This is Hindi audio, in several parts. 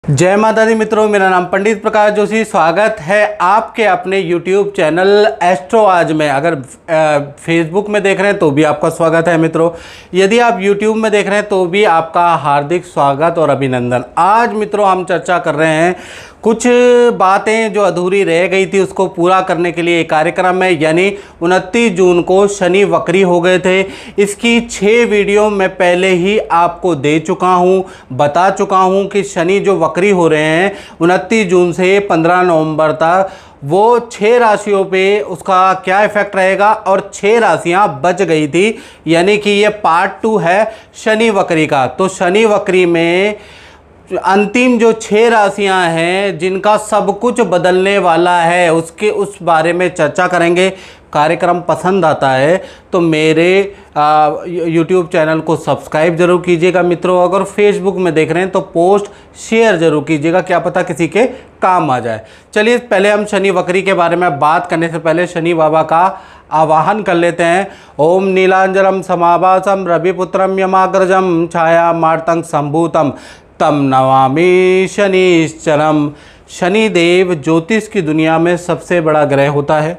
जय माता दी मित्रों, मेरा नाम पंडित प्रकाश जोशी। स्वागत है आपके अपने YouTube चैनल एस्ट्रो आज में। अगर फेसबुक में देख रहे हैं तो भी आपका स्वागत है मित्रों। यदि आप YouTube में देख रहे हैं तो भी आपका हार्दिक स्वागत और अभिनंदन। आज मित्रों हम चर्चा कर रहे हैं कुछ बातें जो अधूरी रह गई थी, उसको पूरा करने के लिए एक कार्यक्रम में, यानी 29 जून को शनि वक्री हो गए थे। इसकी 6 वीडियो मैं पहले ही आपको दे चुका हूं, बता चुका हूं कि शनि जो वक्री हो रहे हैं 29 जून से 15 नवंबर तक, वो 6 राशियों पे उसका क्या इफेक्ट रहेगा और 6 राशियां बच गई थी, यानी कि ये पार्ट 2 है शनि वक्री का। तो शनि वक्री में अंतिम जो 6 राशियां हैं जिनका सब कुछ बदलने वाला है, उस बारे में चर्चा करेंगे। कार्यक्रम पसंद आता है तो मेरे YouTube चैनल को सब्सक्राइब जरूर कीजिएगा मित्रों। अगर फेसबुक में देख रहे हैं तो पोस्ट शेयर जरूर कीजिएगा, क्या पता किसी के काम आ जाए। चलिए पहले हम शनि वक्री के बारे में बात करने से पहले शनि बाबा का आवाहन कर लेते हैं। ओम नीलांजलम समाभासम रविपुत्रम यमाग्रजम छाया मार्तंग संभूतम तम नमामि शनिश्चरम। शनिदेव ज्योतिष की दुनिया में सबसे बड़ा ग्रह होता है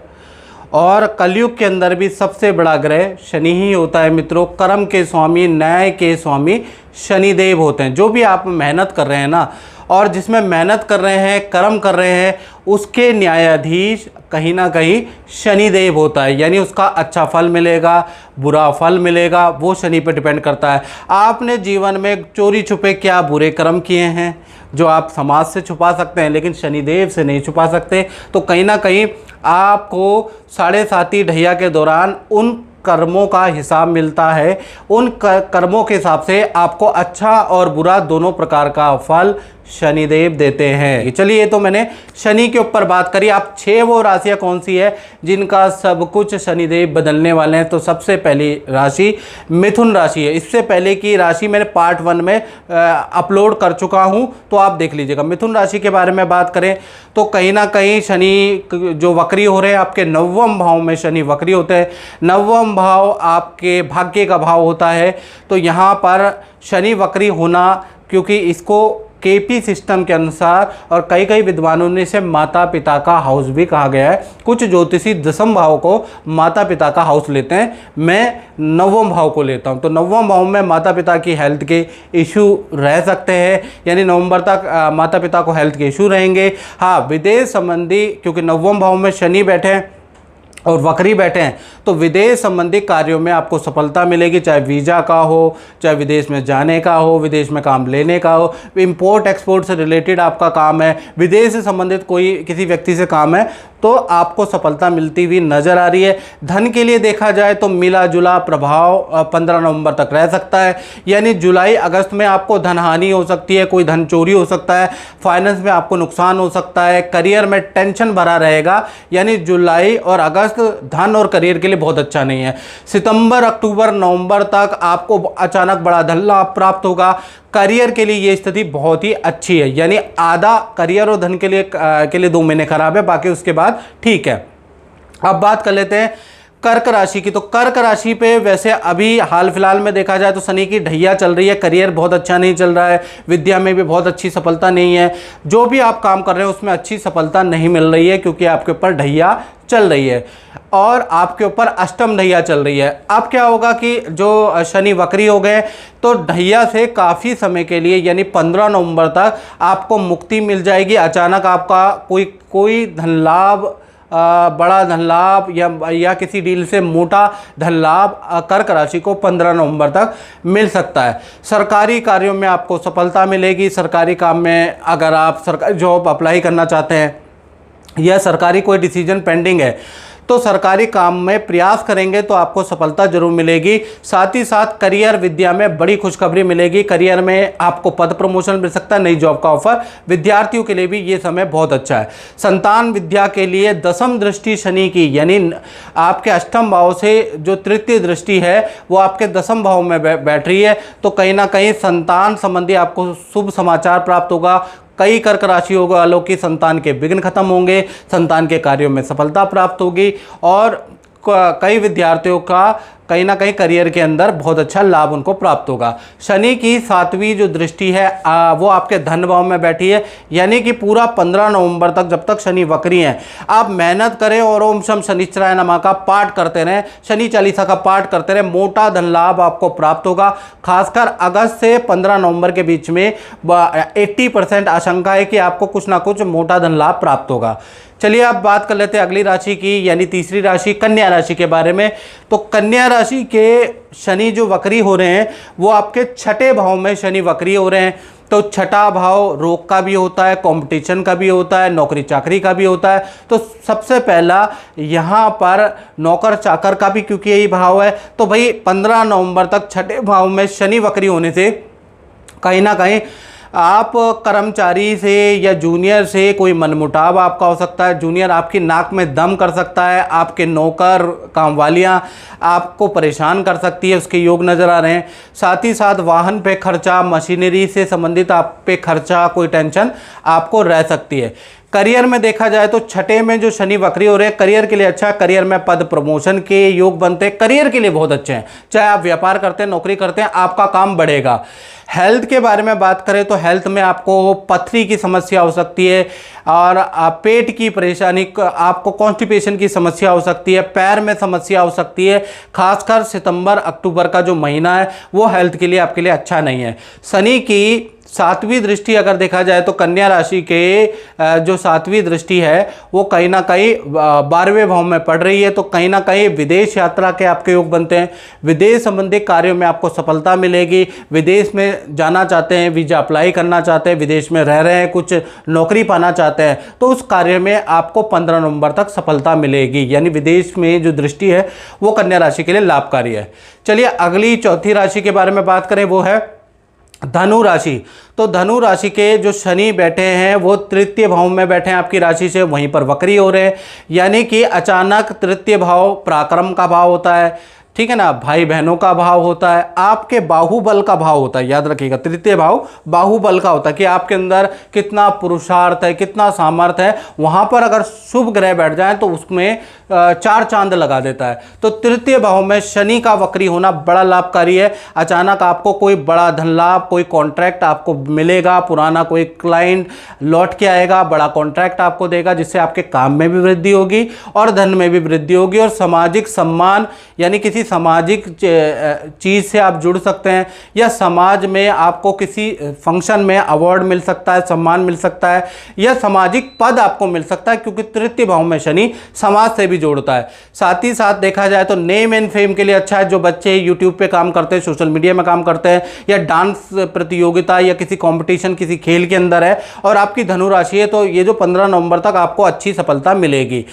और कलयुग के अंदर भी सबसे बड़ा ग्रह शनि ही होता है मित्रों। कर्म के स्वामी, न्याय के स्वामी शनिदेव होते हैं। जो भी आप मेहनत कर रहे हैं ना, और जिसमें मेहनत कर रहे हैं, कर्म कर रहे हैं, उसके न्यायाधीश कहीं ना कहीं शनिदेव होता है। यानी उसका अच्छा फल मिलेगा, बुरा फल मिलेगा, वो शनि पे डिपेंड करता है। आपने जीवन में चोरी छुपे क्या बुरे कर्म किए हैं जो आप समाज से छुपा सकते हैं, लेकिन शनिदेव से नहीं छुपा सकते। तो कहीं ना कहीं आपको 7.5 ढैया के दौरान उन कर्मों का हिसाब मिलता है। उन कर्मों के हिसाब से आपको अच्छा और बुरा दोनों प्रकार का फल शनिदेव देते हैं। चलिए, ये तो मैंने शनि के ऊपर बात करी। आप 6 वो राशियां कौन सी है जिनका सब कुछ शनिदेव बदलने वाले हैं। तो सबसे पहली राशि मिथुन राशि है। इससे पहले की राशि मैंने पार्ट 1 में अपलोड कर चुका हूं, तो आप देख लीजिएगा। मिथुन राशि के बारे में बात करें तो कहीं ना कहीं शनि जो वक्री हो रहे हैं, आपके 9वें भाव में शनि वक्री होते हैं। 9वां भाव आपके भाग्य का भाव होता है। तो यहाँ पर शनि वक्री होना, क्योंकि इसको केपी सिस्टम के अनुसार और कई कई विद्वानों ने इसे माता पिता का हाउस भी कहा गया है। कुछ ज्योतिषी 10वें भाव को माता पिता का हाउस लेते हैं, मैं 9वें भाव को लेता हूं। तो 9वें भाव में माता पिता की हेल्थ के इशू रह सकते हैं, यानी नवंबर तक माता पिता को हेल्थ के इशू रहेंगे। हाँ, विदेश संबंधी, क्योंकि 9वें भाव में शनि बैठे हैं और वक्री बैठे हैं, तो विदेश संबंधी कार्यों में आपको सफलता मिलेगी। चाहे वीज़ा का हो, चाहे विदेश में जाने का हो, विदेश में काम लेने का हो, इंपोर्ट एक्सपोर्ट से रिलेटेड आपका काम है, विदेश से संबंधित कोई किसी व्यक्ति से काम है, तो आपको सफलता मिलती हुई नज़र आ रही है। धन के लिए देखा जाए तो मिला जुला प्रभाव 15 नवंबर तक रह सकता है। यानी जुलाई अगस्त में आपको धन हानि हो सकती है, कोई धन चोरी हो सकता है, फाइनेंस में आपको नुकसान हो सकता है, करियर में टेंशन भरा रहेगा। यानी जुलाई और अगस्त धन और करियर के लिए बहुत अच्छा नहीं है। सितंबर, अक्टूबर, नवंबर तक आपको अचानक बड़ा धन लाभ प्राप्त होगा। करियर के लिए ये स्थिति बहुत ही अच्छी है। यानी आधा करियर और धन के लिए 2 महीने खराब है, बाकी उसके बाद ठीक है। अब बात कर लेते हैं कर्क राशि की। तो कर्क राशि पे वैसे अभी हाल फिलहाल में देखा जाए तो शनि की ढैया चल रही है। करियर बहुत अच्छा नहीं चल रहा है, विद्या में भी बहुत अच्छी सफलता नहीं है। जो भी आप काम कर रहे हैं उसमें अच्छी सफलता नहीं मिल रही है, क्योंकि आपके ऊपर ढैया चल रही है और आपके ऊपर अष्टम ढैया चल रही है। अब क्या होगा कि जो शनि वक्री हो गए तो ढैया से काफ़ी समय के लिए, यानी 15 नवंबर तक आपको मुक्ति मिल जाएगी। अचानक आपका कोई धन लाभ, बड़ा धन लाभ या किसी डील से मोटा धन लाभ कर्क राशि को 15 नवंबर तक मिल सकता है। सरकारी कार्यों में आपको सफलता मिलेगी। सरकारी काम में अगर आप सरकारी जॉब अप्लाई करना चाहते हैं या सरकारी कोई डिसीजन पेंडिंग है तो सरकारी काम में प्रयास करेंगे तो आपको सफलता जरूर मिलेगी। साथ ही साथ करियर, विद्या में बड़ी खुशखबरी मिलेगी। करियर में आपको पद प्रमोशन मिल सकता है, नई जॉब का ऑफर। विद्यार्थियों के लिए भी ये समय बहुत अच्छा है। संतान विद्या के लिए 10वीं दृष्टि शनि की, यानी आपके अष्टम भाव से जो तृतीय दृष्टि है वो आपके 10वें भाव में बैठ रही है। तो कहीं ना कहीं संतान संबंधी आपको शुभ समाचार प्राप्त होगा। कई कर्क राशियों वालों की संतान के विघ्न खत्म होंगे, संतान के कार्यों में सफलता प्राप्त होगी और कई विद्यार्थियों का कहीं ना कहीं करियर के अंदर बहुत अच्छा लाभ उनको प्राप्त होगा। शनि की 7वीं जो दृष्टि है वो आपके धन भाव में बैठी है, यानी कि पूरा 15 नवंबर तक, जब तक शनि वक्री हैं, आप मेहनत करें और ओम शम शनिश्चराय नमः का पाठ करते रहें, शनि चालीसा का पाठ करते रहें, मोटा धन लाभ आपको प्राप्त होगा। खासकर अगस्त से 15 नवंबर के बीच में 80% आशंका है कि आपको कुछ ना कुछ मोटा धन लाभ प्राप्त होगा। चलिए अब बात कर लेते हैं अगली राशि की, यानी तीसरी राशि कन्या राशि के बारे में। तो कन्या राशि के शनि जो वक्री हो रहे हैं वो आपके छठे भाव में शनि वक्री हो रहे हैं। तो छठा भाव रोग का भी होता है, कंपटीशन का भी होता है, नौकरी चाकरी का भी होता है। तो सबसे पहला यहाँ पर नौकर चाकर का भी क्योंकि यही भाव है, तो भाई 15 नवंबर तक छठे भाव में शनि वक्री होने से कहीं ना कहीं आप कर्मचारी से या जूनियर से कोई मनमुटाव आपका हो सकता है। जूनियर आपकी नाक में दम कर सकता है, आपके नौकर कामवालियाँ आपको परेशान कर सकती है, उसके योग नज़र आ रहे हैं। साथ ही साथ वाहन पे खर्चा, मशीनरी से संबंधित आप पे खर्चा, कोई टेंशन आपको रह सकती है। करियर में देखा जाए तो छठे में जो शनि वक्री हो रहे हैं, करियर के लिए अच्छा है। करियर में पद प्रमोशन के योग बनते हैं, करियर के लिए बहुत अच्छे हैं। चाहे आप व्यापार करते हैं, नौकरी करते हैं, आपका काम बढ़ेगा। हेल्थ के बारे में बात करें तो हेल्थ में आपको पथरी की समस्या हो सकती है, और पेट की परेशानी, आपको कॉन्स्टिपेशन की समस्या हो सकती है, पैर में समस्या हो सकती है। खासकर सितंबर अक्टूबर का जो महीना है वो हेल्थ के लिए आपके लिए अच्छा नहीं है। शनि की 7वीं दृष्टि अगर देखा जाए तो कन्या राशि के जो 7वीं दृष्टि है वो कहीं ना कहीं 12वें भाव में पड़ रही है। तो कहीं ना कहीं विदेश यात्रा के आपके योग बनते हैं, विदेश संबंधी कार्यों में आपको सफलता मिलेगी। विदेश में जाना चाहते हैं, वीज़ा अप्लाई करना चाहते हैं, विदेश में रह रहे हैं, कुछ नौकरी पाना चाहते हैं, तो उस कार्य में आपको 15 नवंबर तक सफलता मिलेगी। यानी विदेश में जो दृष्टि है वो कन्या राशि के लिए लाभकारी है। चलिए अगली चौथी राशि के बारे में बात करें, वो है धनु राशि। तो धनु राशि के जो शनि बैठे हैं वो तृतीय भाव में बैठे हैं आपकी राशि से, वहीं पर वक्री हो रहे हैं। यानी कि अचानक तृतीय भाव पराक्रम का भाव होता है, ठीक है ना, भाई बहनों का भाव होता है, आपके बाहुबल का भाव होता है। याद रखिएगा, तृतीय भाव बाहुबल का होता है कि आपके अंदर कितना पुरुषार्थ है, कितना सामर्थ्य है। वहाँ पर अगर शुभ ग्रह बैठ जाए तो उसमें 4 चांद लगा देता है। तो तृतीय भाव में शनि का वक्री होना बड़ा लाभकारी है। अचानक आपको कोई बड़ा धन लाभ, कोई कॉन्ट्रैक्ट आपको मिलेगा, पुराना कोई क्लाइंट लौट के आएगा, बड़ा कॉन्ट्रैक्ट आपको देगा, जिससे आपके काम में भी वृद्धि होगी और धन में भी वृद्धि होगी। और सामाजिक सम्मान, यानी किसी सामाजिक चीज़ से आप जुड़ सकते हैं, या समाज में आपको किसी फंक्शन में अवार्ड मिल सकता है, सम्मान मिल सकता है, या सामाजिक पद आपको मिल सकता है, क्योंकि तृतीय भाव में शनि समाज से भी जोड़ता है। साथ ही साथ देखा जाए तो नेम एंड फेम के लिए अच्छा है। जो बच्चे यूट्यूब पे काम करते हैं, सोशल मीडिया में काम करते हैं, या डांस प्रतियोगिता या किसी कंपटीशन, किसी खेल के अंदर है और आपकी धनु राशि है, तो ये जो 15 नवंबर तक आपको अच्छी सफलता मिलेगी।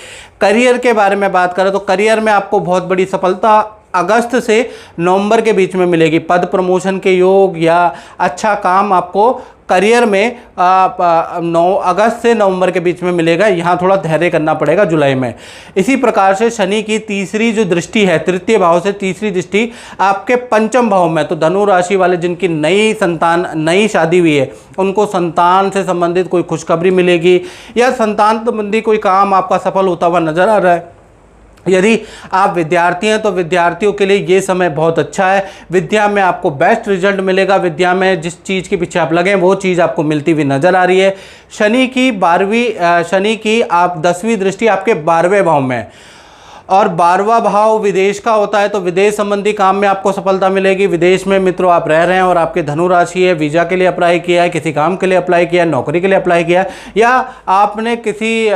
करियर के बारे में बात करें तो करियर में आपको बहुत बड़ी सफलता अगस्त से नवंबर के बीच में मिलेगी। पद प्रमोशन के योग या अच्छा काम आपको करियर में 9 अगस्त से नवंबर के बीच में मिलेगा। यहाँ थोड़ा धैर्य करना पड़ेगा जुलाई में। इसी प्रकार से शनि की तीसरी जो दृष्टि है, तृतीय भाव से तीसरी दृष्टि आपके पंचम भाव में, तो धनु राशि वाले जिनकी नई संतान, नई शादी हुई है, उनको संतान से संबंधित कोई खुशखबरी मिलेगी, या संतान संबंधी कोई काम आपका सफल होता हुआ नजर आ रहा है। यदि आप विद्यार्थी हैं तो विद्यार्थियों के लिए ये समय बहुत अच्छा है। विद्या में आपको बेस्ट रिजल्ट मिलेगा। विद्या में जिस चीज़ के पीछे आप लगें वो चीज़ आपको मिलती हुई नज़र आ रही है। शनि की आप 10वीं दृष्टि आपके 12वें भाव में, और 12वां भाव विदेश का होता है, तो विदेश संबंधी काम में आपको सफलता मिलेगी। विदेश में मित्रों आप रह रहे हैं और आपके धनु राशि है, वीज़ा के लिए अप्लाई किया है, किसी काम के लिए अप्लाई किया है, नौकरी के लिए अप्लाई किया है, या आपने किसी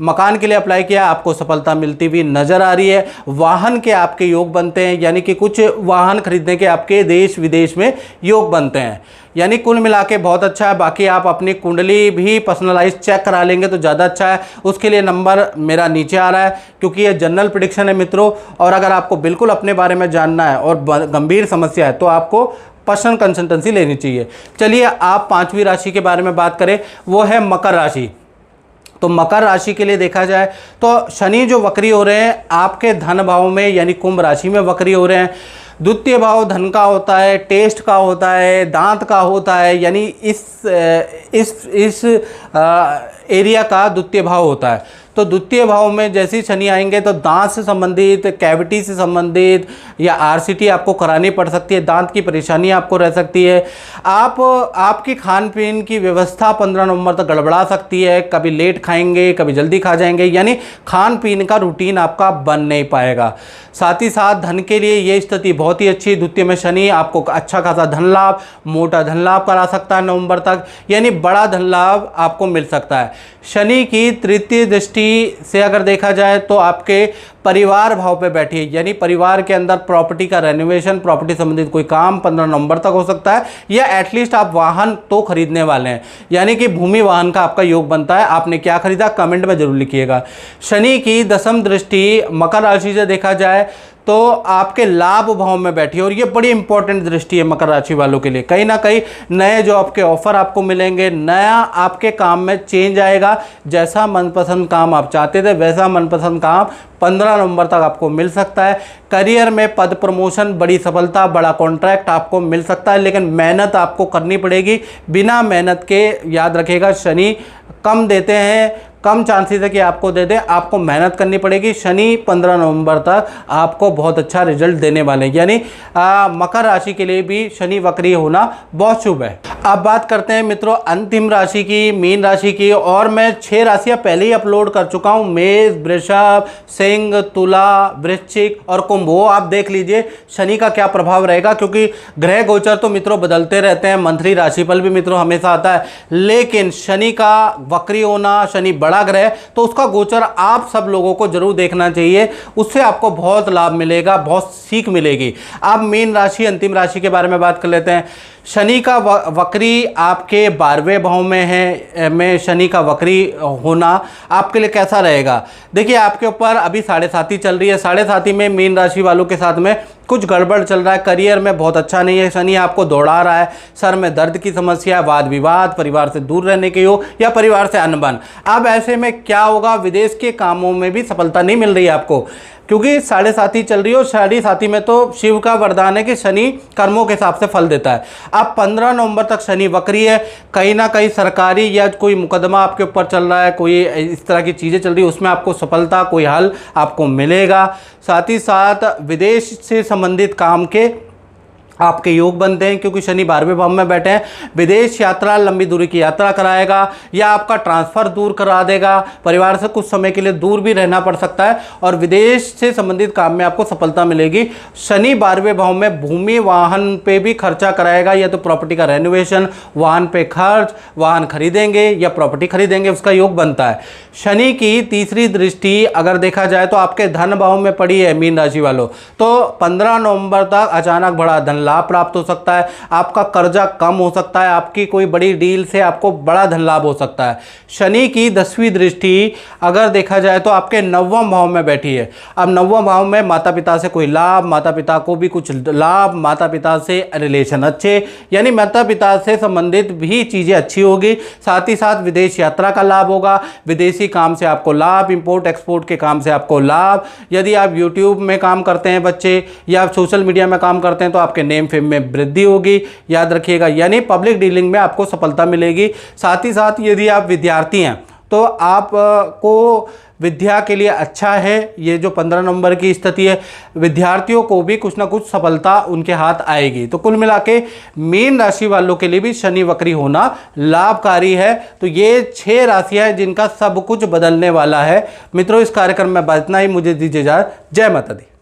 मकान के लिए अप्लाई किया, आपको सफलता मिलती हुई नज़र आ रही है। वाहन के आपके योग बनते हैं, यानी कि कुछ वाहन खरीदने के आपके देश विदेश में योग बनते हैं। यानी कुल मिला के बहुत अच्छा है। बाकी आप अपनी कुंडली भी पर्सनलाइज चेक करा लेंगे तो ज़्यादा अच्छा है। उसके लिए नंबर मेरा नीचे आ रहा है, क्योंकि ये जनरल प्रेडिक्शन है मित्रों। और अगर आपको बिल्कुल अपने बारे में जानना है और गंभीर समस्या है तो आपको पर्सनल कंसल्टेंसी लेनी चाहिए। चलिए आप 5वीं राशि के बारे में बात करें, वो है मकर राशि। तो मकर राशि के लिए देखा जाए तो शनि जो वक्री हो रहे हैं आपके धन भाव में, यानी कुंभ राशि में वक्री हो रहे हैं। द्वितीय भाव धन का होता है, टेस्ट का होता है, दांत का होता है, यानी इस एरिया का द्वितीय भाव होता है। तो द्वितीय भाव में जैसे ही शनि आएंगे तो दांत से संबंधित, कैविटी से संबंधित या आरसीटी आपको करानी पड़ सकती है, दांत की परेशानी आपको रह सकती है। आपकी खान पीन की व्यवस्था 15 नवंबर तक गड़बड़ा सकती है, कभी लेट खाएंगे, कभी जल्दी खा जाएंगे, यानी खान पीन का रूटीन आपका बन नहीं पाएगा। साथ ही साथ धन के लिए ये स्थिति बहुत ही अच्छी है। द्वितीय में शनि आपको अच्छा खासा धन लाभ, मोटा धन लाभ करा सकता है नवंबर तक, यानी बड़ा धन लाभ आपको मिल सकता है। शनि की तृतीय दृष्टि से अगर देखा जाए तो आपके परिवार भाव पे बैठी है, यानी परिवार के अंदर प्रॉपर्टी का रेनोवेशन, प्रॉपर्टी संबंधित कोई काम 15 नवंबर तक हो सकता है, या एटलीस्ट आप वाहन तो खरीदने वाले हैं, यानी कि भूमि वाहन का आपका योग बनता है। आपने क्या खरीदा कमेंट में जरूर लिखिएगा। शनि की दसम दृष्टि मकर राशि से देखा जाए तो आपके लाभ भाव में बैठी है, और ये बड़ी इंपॉर्टेंट दृष्टि है मकर राशि वालों के लिए। कहीं ना कहीं नए जो आपके ऑफर आपको मिलेंगे, नया आपके काम में चेंज आएगा। जैसा मनपसंद काम आप चाहते थे वैसा मनपसंद काम 15 नवंबर तक आपको मिल सकता है। करियर में पद प्रमोशन, बड़ी सफलता, बड़ा कॉन्ट्रैक्ट आपको मिल सकता है, लेकिन मेहनत आपको करनी पड़ेगी। बिना मेहनत के, याद रखिएगा, शनि कम देते हैं, कम चांसेस है कि आपको दे दें, आपको मेहनत करनी पड़ेगी। शनि 15 नवंबर तक आपको बहुत अच्छा रिजल्ट देने वाले हैं, यानी मकर राशि के लिए भी शनि वक्री होना बहुत शुभ है। अब बात करते हैं मित्रों अंतिम राशि की, मीन राशि की, और मैं 6 राशियां पहले ही अपलोड कर चुका हूं, मेष, वृषभ, सिंह, तुला, वृश्चिक और कुंभ। वो आप देख लीजिए शनि का क्या प्रभाव रहेगा, क्योंकि ग्रह गोचर तो मित्रों बदलते रहते हैं, मंथली राशिफल भी मित्रों हमेशा आता है, लेकिन शनि का वक्री होना, शनि बड़ा ग्रह, तो उसका गोचर आप सब लोगों को जरूर देखना चाहिए, उससे आपको बहुत लाभ मिलेगा, बहुत सीख मिलेगी। अब मीन राशि, अंतिम राशि के बारे में बात कर लेते हैं। शनि का वक्री आपके 12वें भाव में है, शनि का वक्री होना आपके लिए कैसा रहेगा? देखिए आपके ऊपर अभी 7.5 चल रही है, 7.5 में मीन राशि वालों के साथ में कुछ गड़बड़ चल रहा है, करियर में बहुत अच्छा नहीं है, शनि आपको दौड़ा रहा है, सर में दर्द की समस्या, वाद विवाद, परिवार से दूर रहने के योग या परिवार से अनबन। अब ऐसे में क्या होगा, विदेश के कामों में भी सफलता नहीं मिल रही है आपको, क्योंकि 7.5 चल रही है, और 7.5 में तो शिव का वरदान है कि शनि कर्मों के हिसाब से फल देता है। अब 15 नवंबर तक शनि वक्री है, कहीं ना कहीं सरकारी या कोई मुकदमा आपके ऊपर चल रहा है, कोई इस तरह की चीज़ें चल रही है, उसमें आपको सफलता, कोई हल आपको मिलेगा। साथ ही साथ विदेश से संबंधित काम के आपके योग बनते हैं, क्योंकि शनि 12वें भाव में बैठे हैं। विदेश यात्रा, लंबी दूरी की यात्रा कराएगा, या आपका ट्रांसफ़र दूर करा देगा, परिवार से कुछ समय के लिए दूर भी रहना पड़ सकता है, और विदेश से संबंधित काम में आपको सफलता मिलेगी। शनि 12वें भाव में भूमि वाहन पे भी खर्चा कराएगा, या तो प्रॉपर्टी का रेनोवेशन, वाहन पे खर्च, वाहन खरीदेंगे या प्रॉपर्टी खरीदेंगे, उसका योग बनता है। शनि की तीसरी दृष्टि अगर देखा जाए तो आपके धन भाव में पड़ी है मीन राशि वालों, तो 15 नवंबर तक अचानक बड़ा धन लाभ प्राप्त हो सकता है, आपका कर्जा कम हो सकता है, आपकी कोई बड़ी डील से आपको बड़ा धन लाभ हो सकता है। शनि की 10वीं दृष्टि अगर देखा जाए तो आपके 9वें भाव में बैठी है। अब 9वें भाव में माता पिता से कोई लाभ, माता पिता को भी कुछ लाभ, माता पिता से रिलेशन अच्छे, यानी माता पिता से संबंधित भी चीज़ें अच्छी होगी। साथ ही साथ विदेश यात्रा का लाभ होगा, विदेशी काम से आपको लाभ, इंपोर्ट एक्सपोर्ट के काम से आपको लाभ। यदि आप यूट्यूब में काम करते हैं बच्चे, या आप सोशल मीडिया में काम करते हैं, तो आपके नेम फेम में वृद्धि होगी, याद रखिएगा, यानी पब्लिक डीलिंग में आपको सफलता मिलेगी। साथ ही साथ यदि आप विद्यार्थी हैं तो आपको विद्या के लिए अच्छा है ये जो 15 नवंबर की स्थिति है, विद्यार्थियों को भी कुछ ना कुछ सफलता उनके हाथ आएगी। तो कुल मिला के मीन राशि वालों के लिए भी शनि वक्री होना लाभकारी है। तो ये 6 राशियां हैं जिनका सब कुछ बदलने वाला है। मित्रों, इस कार्यक्रम में बस इतना ही, मुझे दीजिए इजाजत। जय माता दी।